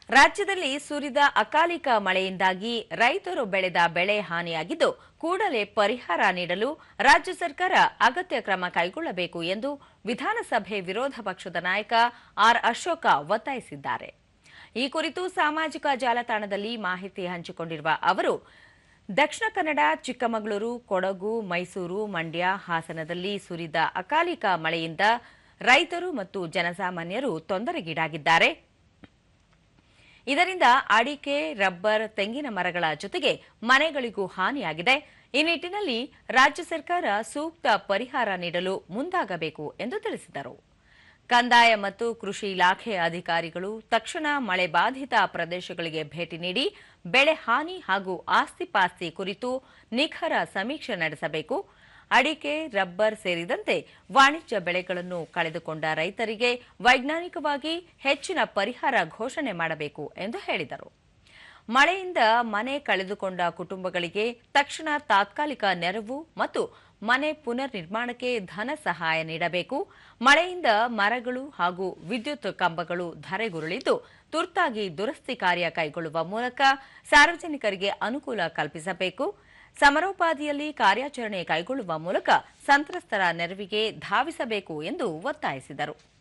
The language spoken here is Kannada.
ರಾಜ್ಯದಲ್ಲಿ ಸುರಿದ ಅಕಾಲಿಕ ಮಳೆಯಿಂದಾಗಿ ರೈತರು ಬೆಳೆದ ಬೆಳೆ ಹಾನಿಯಾಗಿದ್ದು ಕೂಡಲೇ ಪರಿಹಾರ ನೀಡಲು ರಾಜ್ಯ ಸರ್ಕಾರ ಅಗತ್ಯ ಕ್ರಮ ಕೈಗೊಳ್ಳಬೇಕು ಎಂದು ವಿಧಾನಸಭೆ ವಿರೋಧ ಪಕ್ಷದ ನಾಯಕ ಆರ್ ಅಶೋಕ ಒತ್ತಾಯಿಸಿದ್ದಾರೆ. ಈ ಕುರಿತು ಸಾಮಾಜಿಕ ಜಾಲತಾಣದಲ್ಲಿ ಮಾಹಿತಿ ಹಂಚಿಕೊಂಡಿರುವ ಅವರು, ದಕ್ಷಿಣ ಕನ್ನಡ, ಚಿಕ್ಕಮಗಳೂರು, ಕೊಡಗು, ಮೈಸೂರು, ಮಂಡ್ಯ, ಹಾಸನದಲ್ಲಿ ಸುರಿದ ಅಕಾಲಿಕ ಮಳೆಯಿಂದ ರೈತರು ಮತ್ತು ಜನಸಾಮಾನ್ಯರು ತೊಂದರೆಗೀಡಾಗಿದ್ದಾರೆ. ಇದರಿಂದ ಅಡಿಕೆ, ರಬ್ಬರ್, ತೆಂಗಿನ ಮರಗಳ ಜೊತೆಗೆ ಮನೆಗಳಿಗೂ ಹಾನಿಯಾಗಿದೆ. ಈ ನಿಟ್ಟಿನಲ್ಲಿ ರಾಜ್ಯ ಸರ್ಕಾರ ಸೂಕ್ತ ಪರಿಹಾರ ನೀಡಲು ಮುಂದಾಗಬೇಕು ಎಂದು ತಿಳಿಸಿದರು. ಕಂದಾಯ ಮತ್ತು ಕೃಷಿ ಇಲಾಖೆ ಅಧಿಕಾರಿಗಳು ತಕ್ಷಣ ಮಳೆ ಬಾಧಿತ ಪ್ರದೇಶಗಳಿಗೆ ಭೇಟಿ ನೀಡಿ ಬೆಳೆ ಹಾನಿ ಹಾಗೂ ಆಸ್ತಿ-ಪಾಸ್ತಿ ಕುರಿತು ನಿಖರ ಸಮೀಕ್ಷೆ ನಡೆಸಬೇಕು. ಅಡಿಕೆ, ರಬ್ಬರ್ ಸೇರಿದಂತೆ ವಾಣಿಜ್ಯ ಬೆಳೆಗಳನ್ನು ಕಳೆದುಕೊಂಡ ರೈತರಿಗೆ ವೈಜ್ಞಾನಿಕವಾಗಿ ಹೆಚ್ಚಿನ ಪರಿಹಾರ ಘೋಷಣೆ ಮಾಡಬೇಕು ಎಂದು ಹೇಳಿದರು. ಮಳೆಯಿಂದ ಮನೆ ಕಳೆದುಕೊಂಡ ಕುಟುಂಬಗಳಿಗೆ ತಕ್ಷಣ ತಾತ್ಕಾಲಿಕ ನೆರವು ಮತ್ತು ಮನೆ ಪುನರ್ ನಿರ್ಮಾಣಕ್ಕೆ ಧನ ಸಹಾಯ ನೀಡಬೇಕು. ಮಳೆಯಿಂದ ಮರಗಳು ಹಾಗೂ ವಿದ್ಯುತ್ ಕಂಬಗಳು ಧರೆಗುರುಳಿದ್ದು ತುರ್ತಾಗಿ ದುರಸ್ತಿ ಕಾರ್ಯ ಕೈಗೊಳ್ಳುವ ಮೂಲಕ ಸಾರ್ವಜನಿಕರಿಗೆ ಅನುಕೂಲ ಕಲ್ಪಿಸಬೇಕು. ಸಮರೋಪಾದಿಯಲ್ಲಿ ಕಾರ್ಯಾಚರಣೆ ಕೈಗೊಳ್ಳುವ ಮೂಲಕ ಸಂತ್ರಸ್ತರ ನೆರವಿಗೆ ಧಾವಿಸಬೇಕು ಎಂದು ಒತ್ತಾಯಿಸಿದರು.